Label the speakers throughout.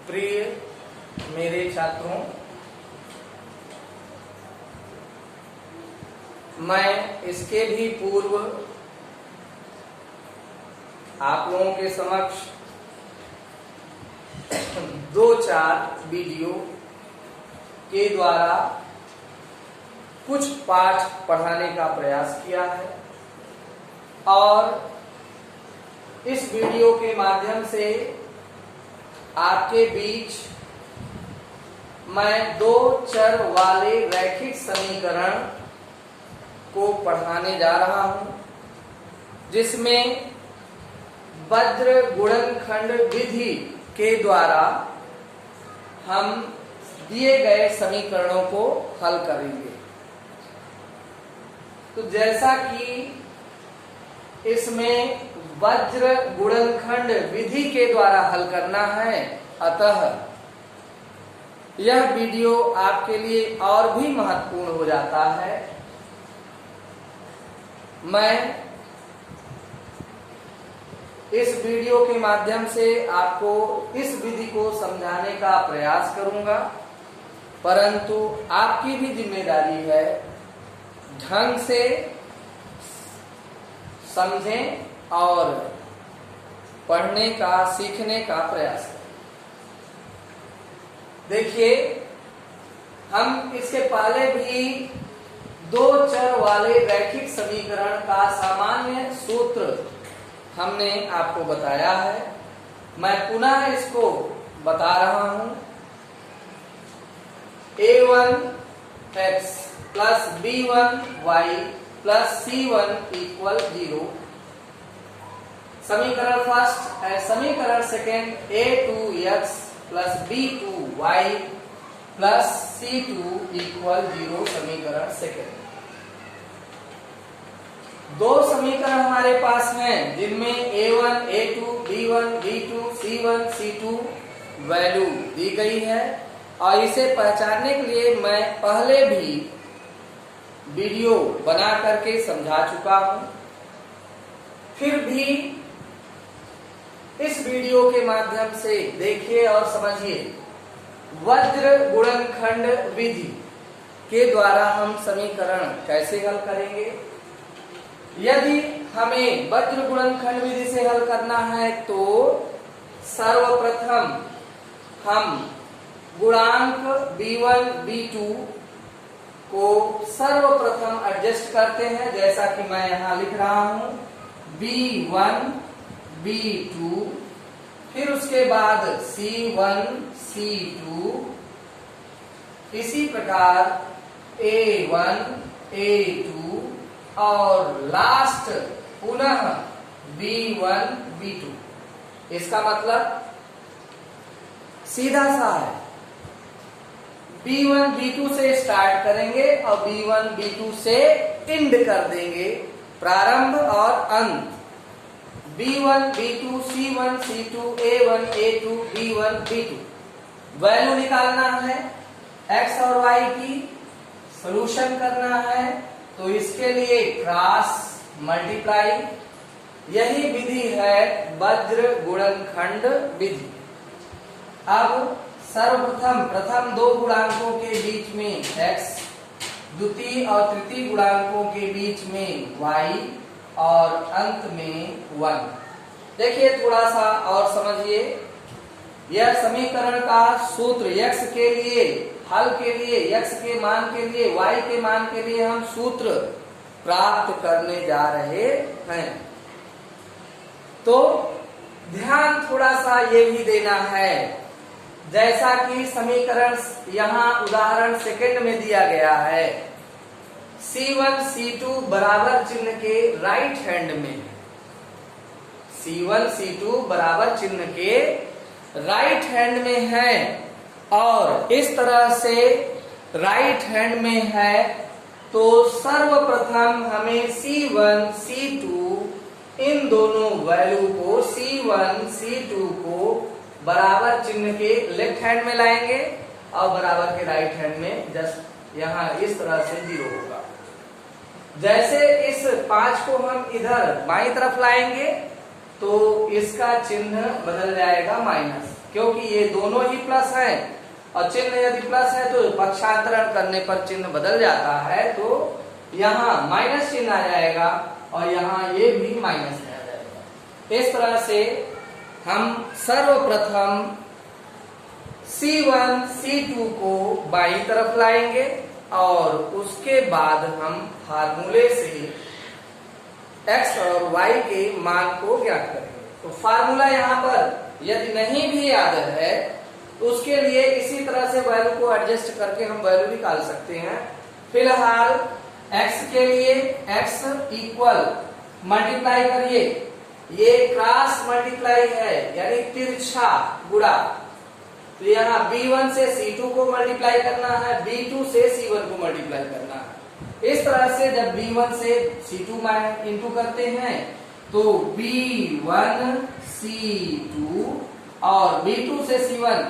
Speaker 1: प्रिय मेरे छात्रों, मैं इसके भी पूर्व आप लोगों के समक्ष 2-4 वीडियो के द्वारा कुछ पाठ पढ़ाने का प्रयास किया है और इस वीडियो के माध्यम से आपके बीच मैं 2 चर वाले रैखिक समीकरण को पढ़ाने जा रहा हूं, जिसमें वज्र गुणनखंड विधि के द्वारा हम दिए गए समीकरणों को हल करेंगे। तो जैसा कि इसमें वज्र गुणनखंड विधि के द्वारा हल करना है, अतः यह वीडियो आपके लिए और भी महत्वपूर्ण हो जाता है। मैं इस वीडियो के माध्यम से आपको इस विधि को समझाने का प्रयास करूंगा, परंतु आपकी भी जिम्मेदारी है ढंग से समझें और पढ़ने का, सीखने का प्रयास करें। देखिए, हम इसके पहले भी 2 चर वाले रैखिक समीकरण का सामान्य सूत्र हमने आपको बताया है। मैं पुनः इसको बता रहा हूं। a1x plus b1y plus c1 equal 0। समीकरण फर्स्ट है। समीकरण second a2x plus b2y plus c2 equal 0। समीकरण सेकेंड। 2 समीकरण हमारे पास हैं, जिनमें a1, a2, b1, b2, c1, c2 value दी गई है और इसे पहचानने के लिए मैं पहले भी वीडियो बना करके समझा चुका हूं। फिर भी इस वीडियो के माध्यम से देखिए और समझिए। वज्र गुणनखंड विधि के द्वारा हम समीकरण कैसे हल करेंगे। यदि हमें वज्र गुणनखंड विधि से हल करना है तो सर्वप्रथम हम गुणांक b1, b2 को सर्वप्रथम एडजस्ट करते हैं, जैसा कि मैं यहां लिख रहा हूं b1, b2, फिर उसके बाद c1, c2, इसी प्रकार a1, a2 और लास्ट पुनः b1, b2। इसका मतलब सीधा सा है। b1, b2 से स्टार्ट करेंगे और b1, b2 से एंड कर देंगे, प्रारंभ और अंत। b1, b2, c1, c2, a1, a2, b1, b2 value निकालना है, x और y की सॉल्यूशन करना है, तो इसके लिए क्रॉस मल्टीप्लाई। यही विधि है वज्र गुणनखंड विधि। अब सर्वप्रथम प्रथम 2 गुणांकों के बीच में x, द्वितीय और तृतीय गुणांकों के बीच में y और अंत में 1। देखिए, थोड़ा सा और समझिए। यह समीकरण का सूत्र x के लिए हल के लिए, x के मान के लिए, y के मान के लिए हम सूत्र प्राप्त करने जा रहे हैं। तो ध्यान थोड़ा सा ये भी देना है, जैसा कि समीकरण यहाँ उदाहरण सेकंड में दिया गया है। c1, c2 बराबर चिन्ह के राइट हैंड में, c1, c2 बराबर चिन्ह के राइट हैंड में है और इस तरह से राइट हैंड में है, तो सर्वप्रथम हमें c1, c2 इन दोनों वैल्यू को, c1, c2 को बराबर चिन्ह के लेफ्ट हैंड में लाएंगे और बराबर के राइट हैंड में जस्ट यहाँ इस तरह से 0 होगा। जैसे इस 5 को हम इधर बाईं तरफ लाएंगे तो इसका चिन्ह बदल जाएगा माइनस। क्योंकि ये दोनों ही प्लस है और चिन्ह यदि प्लस है तो पक्षांतरण करने पर चिन्ह बदल जाता है, तो यहाँ माइनस चिन्ह आ जाएगा और यहाँ ये भी माइनस में आ जाएगा। इस तरह से हम सर्वप्रथम C1 C2 को बाईं तरफ लाएंगे और उसके बाद हम फार्मूले से x और y के मान को ज्ञात करेंगे। तो फार्मूला यहाँ पर यदि नहीं भी याद है तो उसके लिए इसी तरह से वैल्यू को एडजस्ट करके हम वैल्यू निकाल सकते हैं। फिलहाल x के लिए x इक्वल मल्टीप्लाई करिए, ये क्रॉस मल्टीप्लाई है यानी तिरछा गुणा, तो यहाँ B1 से C2 को मल्टीप्लाई करना है, B2 से C1 को मल्टीप्लाई करना है। इस तरह से जब B1 से C2 इंटू करते हैं तो B1 C2 और B2 से C1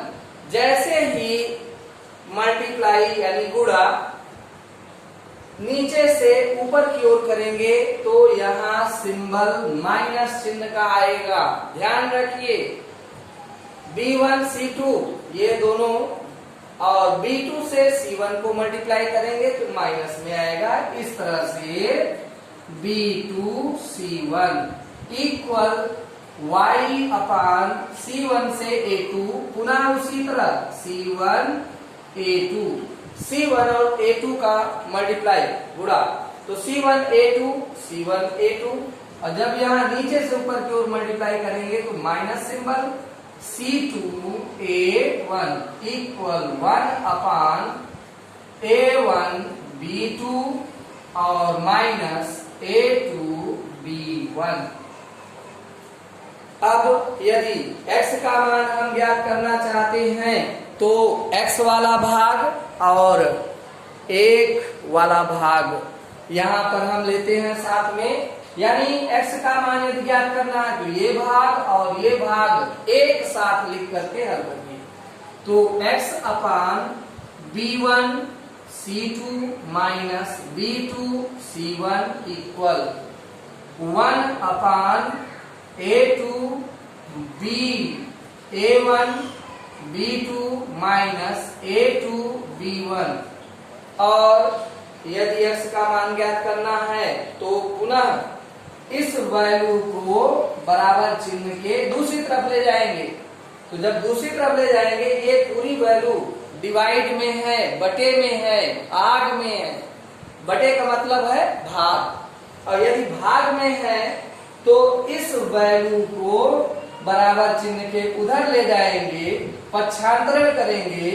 Speaker 1: जैसे ही मल्टीप्लाई यानी गुणा नीचे से ऊपर की ओर करेंगे तो यहाँ सिंबल माइनस चिन्ह का आएगा। ध्यान रखिए, B1 C2 ये दोनों और B2 से C1 को मल्टीप्लाई करेंगे तो माइनस में आएगा। इस तरह से B2 C1 इक्वल y अपान C1 से A2, पुनः उसी तरह C1 A2, C1 और A2 का मल्टीप्लाई गुणा, तो C1 A2 C1 A2, और जब यहाँ नीचे से ऊपर की ओर मल्टीप्लाई करेंगे तो minus symbol C2 A1 equal 1 अपान A1 B2 और माइनस A2 B1। अब यदि x का मान हम ज्ञात करना चाहते हैं तो x वाला भाग और 1 वाला भाग यहाँ पर हम लेते हैं साथ में, यानी x का मान यदि ज्ञात करना है तो ये भाग और ये भाग एक साथ लिख करके हल करिए। तो x अपान B1 C2 minus B2 C1 equal 1 अपान A2 B A1 B2 minus A2 B1। और यदि x का मान ज्ञात करना है तो पुनः इस वैल्यू को बराबर चिन्ह के दूसरी तरफ ले जाएंगे। तो जब दूसरी तरफ ले जाएंगे ये पूरी वैल्यू डिवाइड में है, बटे में है, आग में है। बटे का मतलब है भाग, और यदि भाग में है तो इस वैल्यू को बराबर चिन्ह के उधर ले जाएंगे, पक्षांतरण करेंगे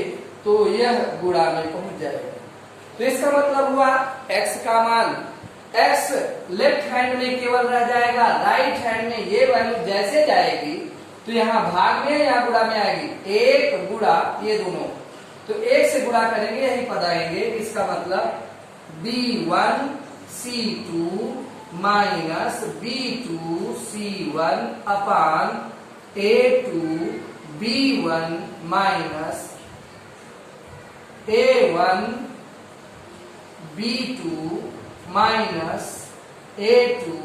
Speaker 1: तो यह गुणा में पहुंच जाएगा। तो इसका मतलब हुआ x का मान, x लेफ्ट हैंड में केवल रह जाएगा, राइट हैंड में ये वैल्यू जैसे जाएगी तो यहाँ भाग में या गुणा में आएगी, एक गुणा ये दोनों, तो एक से गुणा करेंगे यही पद आएंगे। इसका मतलब B1 C2 minus B2 C1 अपान A2 B1 minus A1 B2 minus A2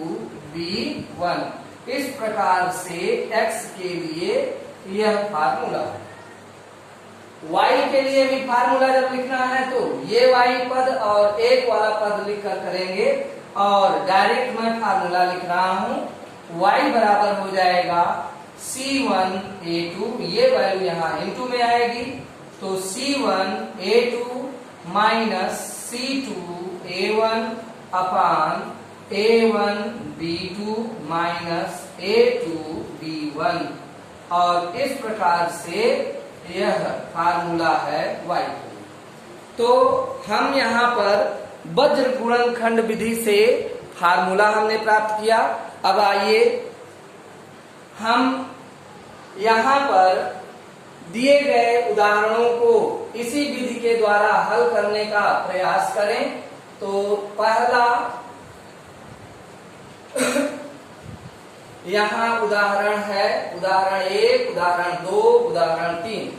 Speaker 1: B1। इस प्रकार से x के लिए यह फार्मूला है। y के लिए भी फार्मूला जब लिखना है तो ये y पद और एक वाला पद लिखकर करेंगे, और डायरेक्ट मैं फार्मूला लिख रहा हूं। y बराबर हो जाएगा C1 A2, ये वैल्यू यहाँ इनटू में आएगी, तो C1 A2 minus C2 A1 अपान A1 B2 minus A2 B1। और इस प्रकार से यह फार्मूला है y। तो हम यहाँ पर वज्र गुणनखंड विधि से फार्मूला हमने प्राप्त किया। अब आइए हम यहाँ पर दिए गए उदाहरणों को इसी विधि के द्वारा हल करने का प्रयास करें। तो पहला यहाँ उदाहरण है, उदाहरण 1, उदाहरण 2, उदाहरण 3।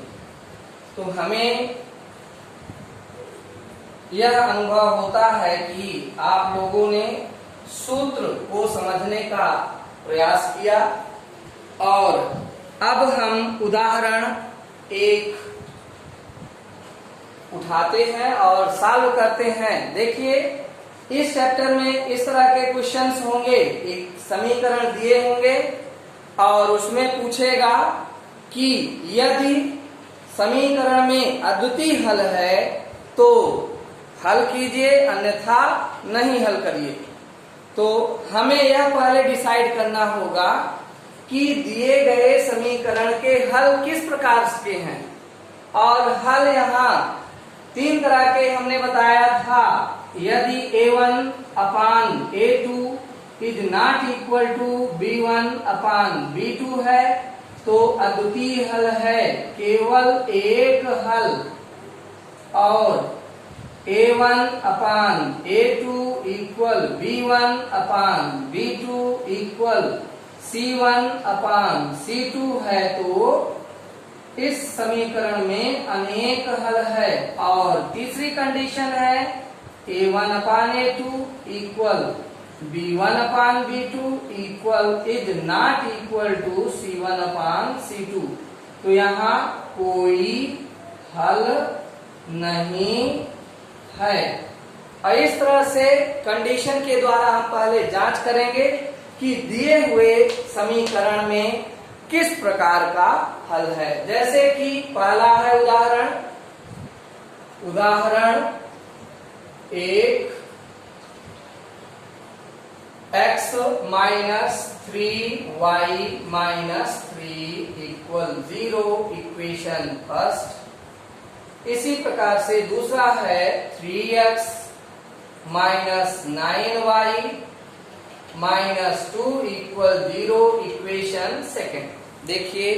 Speaker 1: तो हमें यह अनुभव होता है कि आप लोगों ने सूत्र को समझने का प्रयास किया और अब हम उदाहरण 1 उठाते हैं और सॉल्व करते हैं। देखिए, इस चैप्टर में इस तरह के क्वेश्चंस होंगे, एक समीकरण दिए होंगे और उसमें पूछेगा कि यदि समीकरण में अद्वितीय हल है तो हल कीजिए, अन्यथा नहीं हल करिए। तो हमें यह पहले डिसाइड करना होगा कि दिए गए समीकरण के हल किस प्रकार के हैं। और हल यहाँ 3 तरह के हमने बताया था। यदि a1 upon a2 is not equal to b1 upon b2 है तो अद्वितीय हल है केवल एक हल, और a1 upon a2 equal b1 upon b2 equal c1 upon c2 है तो इस समीकरण में अनेक हल है। और तीसरी कंडीशन है a1 upon a2 equal b1 upon b2 equal is not equal to c1 upon c2। तो यहाँ कोई हल नहीं है। और इस तरह से कंडीशन के द्वारा हम पहले जांच करेंगे कि दिए हुए समीकरण में किस प्रकार का हल है। जैसे कि पहला है उदाहरण 1 x minus 3y minus 3 equal 0 equation first. इसी प्रकार से दूसरा है 3x minus 9y minus 2 equal 0 equation second. देखिए,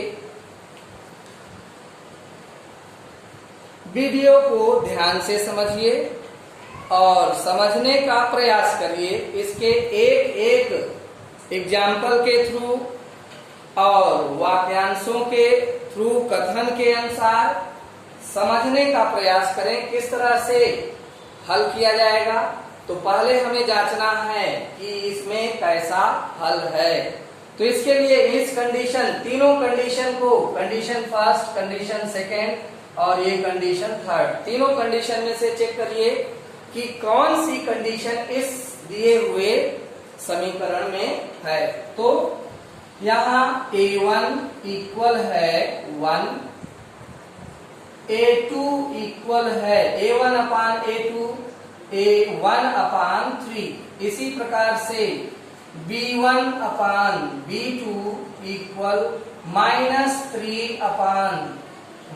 Speaker 1: वीडियो को ध्यान से समझिए और समझने का प्रयास करिए। इसके एक एक एग्जाम्पल के थ्रू और वाक्यांशों के थ्रू कथन के अनुसार समझने का प्रयास करें किस तरह से हल किया जाएगा। तो पहले हमें जांचना है कि इसमें कैसा हल है। तो इसके लिए इस कंडीशन, तीनों कंडीशन को, कंडीशन फर्स्ट, कंडीशन सेकेंड और ये कंडीशन थर्ड, तीनों कंडीशन में से चेक करिए कि कौन सी कंडीशन इस दिए हुए समीकरण में है। तो यहाँ a1 इक्वल है 1, a2 इक्वल है a1 अपान a2 a1 अपान 3। इसी प्रकार से b1 upon b2 equal minus 3 upon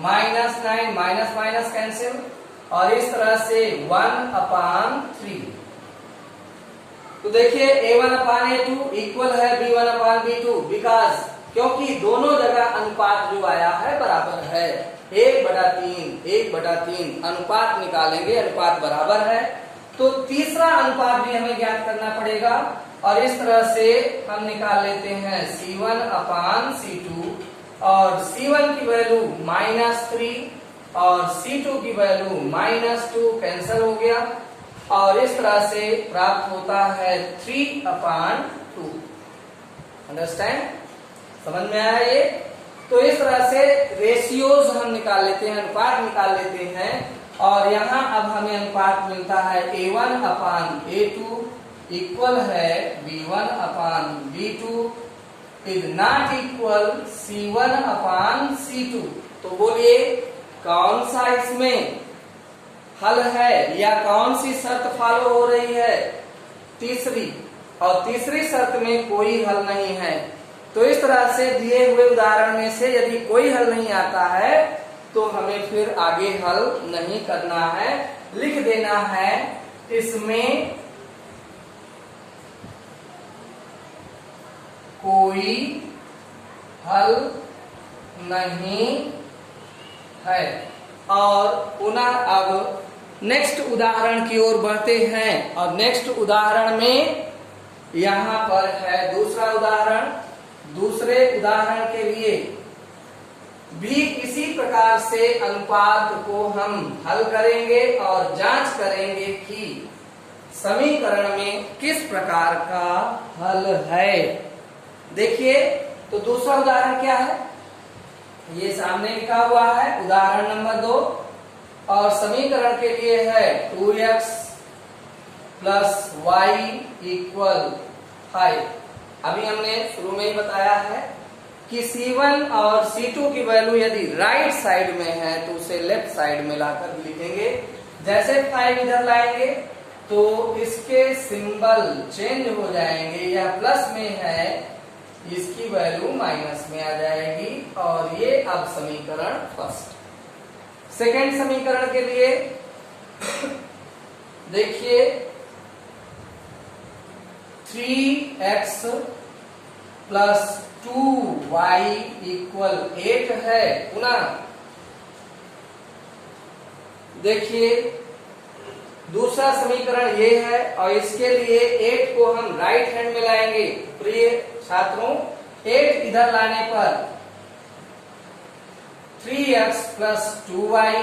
Speaker 1: minus 9, minus minus cancel, और इस तरह से 1 अपान 3। तो देखिए a1 अपान a2 इक्वल है b1 अपान b2 बिकॉज, क्योंकि दोनों जगह अनुपात जो आया है बराबर है। 1/3 अनुपात निकालेंगे, अनुपात बराबर है तो तीसरा अनुपात भी हमें ज्ञात करना पड़ेगा। और इस तरह से हम निकाल लेते हैं c1 अपान c2, और c1 की वैल्यू -3 और c2 की वैल्यू -2 कैंसिल हो गया, और इस तरह से प्राप्त होता है 3/2। अंडरस्टैंड? समझ में आया ये? तो इस तरह से रेशियोज हम निकाल लेते हैं, अनुपात निकाल लेते हैं, और यहाँ अब हमें अनुपात मिलता है a1 अपान a2 इक्वल है b1 upon b2 is not equal c1 upon c2। तो बोलिए कौन सा इसमें हल है या कौन सी शर्त फॉलो हो रही है? तीसरी, और तीसरी शर्त में कोई हल नहीं है। तो इस तरह से दिए हुए उदाहरण में से यदि कोई हल नहीं आता है तो हमें फिर आगे हल नहीं करना है, लिख देना है इसमें कोई हल नहीं है। और पुनः अब नेक्स्ट उदाहरण की ओर बढ़ते हैं, और नेक्स्ट उदाहरण में यहाँ पर है दूसरा उदाहरण। दूसरे उदाहरण के लिए भी इसी प्रकार से अनुपात को हम हल करेंगे और जांच करेंगे कि समीकरण में किस प्रकार का हल है। देखिए, तो दूसरा उदाहरण क्या है? ये सामने लिखा हुआ है उदाहरण नंबर 2। और समीकरण के लिए है 2x प्लस वाई इक्वल 5। अभी हमने शुरू में ही बताया है कि C1 और C2 की वैल्यू यदि राइट साइड में है तो उसे लेफ्ट साइड में लाकर लिखेंगे। जैसे 5 इधर लाएंगे तो इसके सिंबल चेंज हो जाएंगे, यह प्लस में है, इसकी वैल्यू माइनस में आ जाएगी। और ये अब समीकरण फर्स्ट। सेकेंड समीकरण के लिए देखिए 3x प्लस 2y इक्वल 8 है। पुनः देखिए दूसरा समीकरण ये है और इसके लिए 8 को हम राइट हैंड में लाएंगे। प्रिय छात्रों, 8 इधर लाने पर 3x plus 2y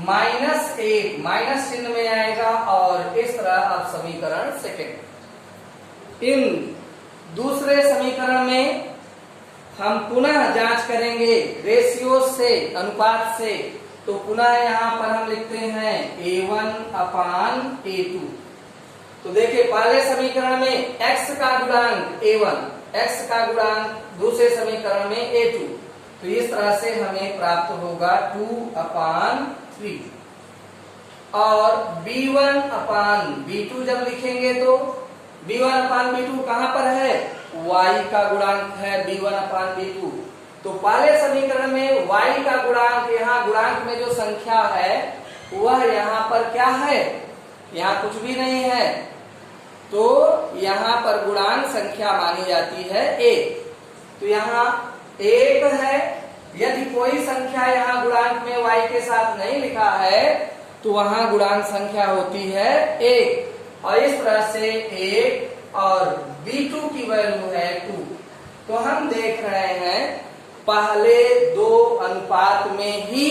Speaker 1: minus 8 minus चिन्ह में आएगा और इस तरह अब समीकरण सेकेंड। इन दूसरे समीकरण में हम पुनः जांच करेंगे रेशियो से, अनुपात से। तो पुनः यहाँ पर हम लिखते हैं a1 अपान a2। तो देखिए पहले समीकरण में x का गुणांक a1, x का गुणांक दूसरे समीकरण में a2। तो इस तरह से हमें प्राप्त होगा 2 अपान 3। और b1 अपान b2 जब लिखेंगे तो b1 अपान b2 कहां पर है? y का गुणांक है b1 अपान b2। तो पहले समीकरण में y का गुणांक, यहाँ गुणांक में जो संख्या है वह यहाँ पर क्या है? यहाँ कुछ भी नहीं है, तो यहाँ पर गुणांक संख्या मानी जाती है 1। तो यहाँ 1 है। यदि कोई संख्या यहाँ गुणांक में y के साथ नहीं लिखा है तो वहां गुणांक संख्या होती है 1। और इस तरह से 1 और b2 की वैल्यू है 2। तो हम देख रहे हैं पहले दो अनुपात में ही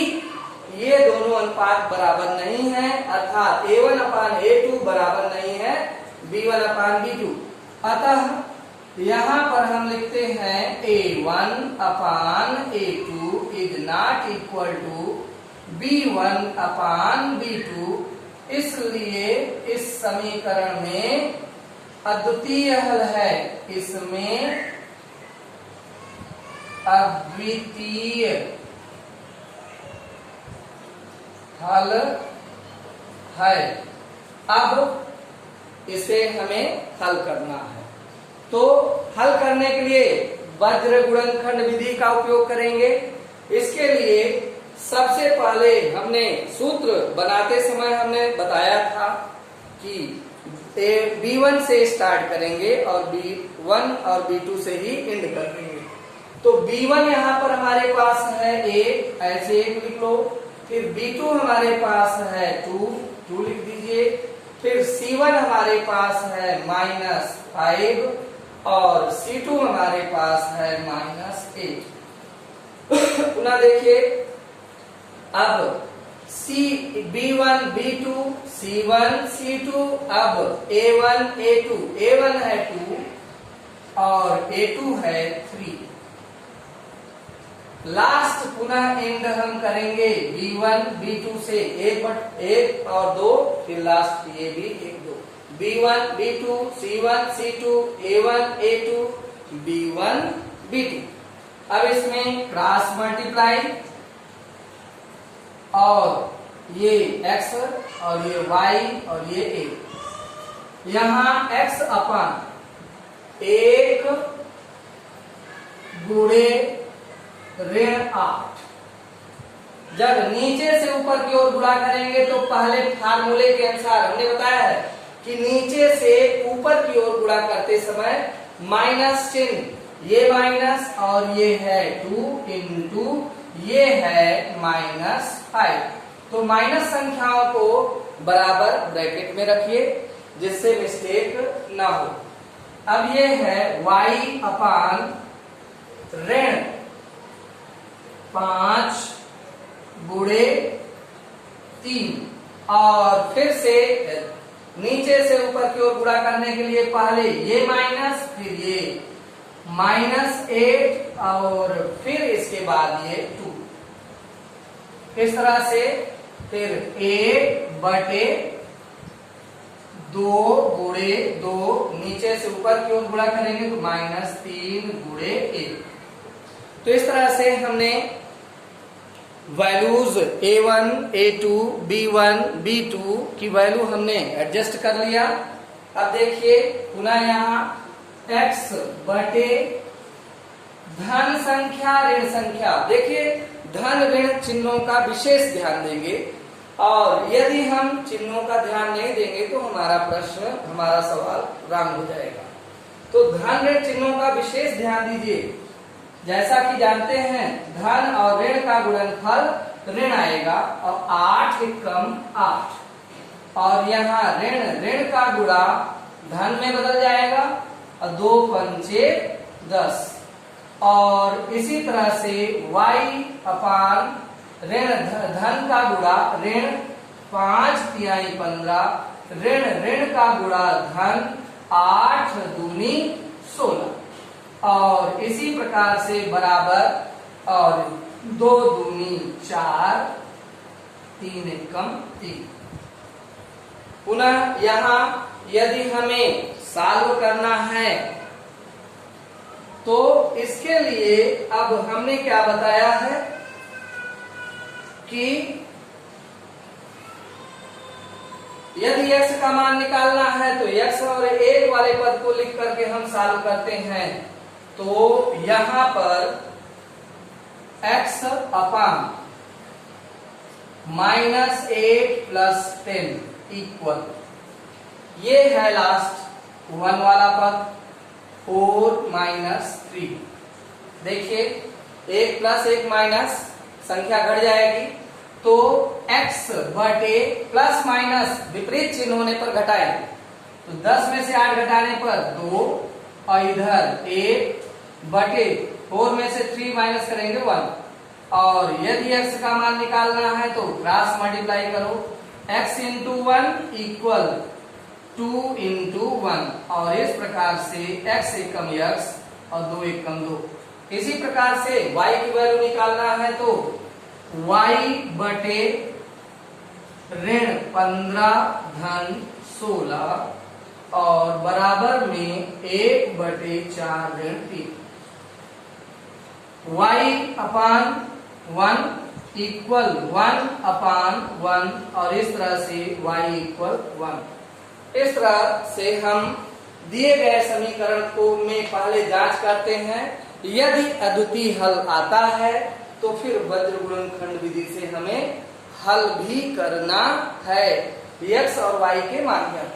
Speaker 1: ये दोनों अनुपात बराबर नहीं है, अर्थात a1 अपान a2 बराबर नहीं है b1 अपान b2। अतः यहाँ पर हम लिखते हैं a1 upon a2 is not equal to b1 upon b2। इसलिए इस समीकरण में अद्वितीय हल है, इसमें अद्वितीय हल है। अब इसे हमें हल करना है। तो हल करने के लिए वज्र गुणनखंड विधि का उपयोग करेंगे। इसके लिए सबसे पहले हमने सूत्र बनाते समय हमने बताया था कि b1 से स्टार्ट करेंगे और b1 और b2 से ही एंड कर देंगे। तो b1 यहाँ पर हमारे पास है 1, ऐसे 1 लिख लो। फिर b2 हमारे पास है 2 लिख दीजिए। फिर c1 हमारे पास है -5 और c2 हमारे पास है -8। पुनः देखिए अब b1 b2 c1 c2, अब a1 a2, a1 है 2 और a2 है 3। लास्ट पुनः एंड हम करेंगे b1 b2 से 1 और 2, फिर लास्ट ये भी 1 2, b1 b2 c1 c2 a1 a2 b1 b2। अब इसमें क्रॉस मल्टीप्लाई और ये x और ये y और ये a। यहाँ x अपान 1 गुणे ऋण 8। जब नीचे से ऊपर की ओर गुणा करेंगे तो पहले फार्मूले के अनुसार हमने बताया है कि नीचे से ऊपर की ओर गुणा करते समय माइनस चिन्ह, ये माइनस और ये है 2 इंटू ये है -5। तो माइनस संख्याओं को बराबर ब्रैकेट में रखिए जिससे मिस्टेक ना हो। अब ये है y अपान ऋण 5 गुणे 3। और फिर से नीचे से ऊपर की ओर गुणा करने के लिए पहले ये माइनस, फिर ये -8 और फिर इसके बाद ये 2। इस तरह से फिर 1 बटे 2 गुणे 2, नीचे से ऊपर की ओर गुणा करेंगे तो -3 गुणे 1। तो इस तरह से हमने values a1, a2, b1, b2 की वैल्यू हमने एडजस्ट कर लिया। अब देखिए पुनः यहाँ x बटे धन संख्या ऋण संख्या, देखिए धन ऋण चिन्हों का विशेष ध्यान देंगे, और यदि हम चिन्हों का ध्यान नहीं देंगे तो हमारा प्रश्न, हमारा सवाल रंग हो जाएगा। तो धन ऋण चिन्हों का विशेष ध्यान दीजिए। जैसा कि जानते हैं धन और ऋण का गुणनफल ऋण आएगा, और 8 एकम 8, और यहाँ ऋण का गुणा धन में बदल जाएगा, और 2 पंचे 10, और इसी तरह से y अपान ऋण धन का गुणा ऋण 5 तिहाई 15, ऋण का गुणा धन 8 दूनी 16, और इसी प्रकार से बराबर, और 2 दूनी 4, 3 एकम 3। पुनः यहाँ यदि हमें सॉल्व करना है तो इसके लिए अब हमने क्या बताया है कि यदि x का मान निकालना है तो x और 1 वाले पद को लिख करके हम सॉल्व करते हैं। तो यहां पर x अपान -8 + 10 इक्वल, ये है लास्ट 1 वाला पद, 4 - 3। देखिए 1 + 1 माइनस, संख्या घट जाएगी, तो x बटे प्लस माइनस विपरीत चिन्ह होने पर घटाएंगे, तो 10 में से 8 घटाने पर 2, और इधर 1 बटे 4 में से 3 माइनस करेंगे 1, और यदि x का मान निकालना है तो क्रॉस मल्टीप्लाई करो, x × 1 इक्वल 2 × 1, और इस प्रकार से x एकम x और 2 एकम 2। इसी प्रकार से y की वैल्यू निकालना है तो y बटे ऋण 15 धन 16, और बराबर में 1 बटे 4 ऋण 3, y अपान 1 इक्वल 1 अपान 1, और इस तरह से y इक्वल 1। इस तरह से हम दिए गए समीकरण को में पहले जांच करते हैं, यदि अद्वितीय हल आता है तो फिर वज्र गुणनखंड विधि से हमें हल भी करना है x और y के मान ज्ञात करना।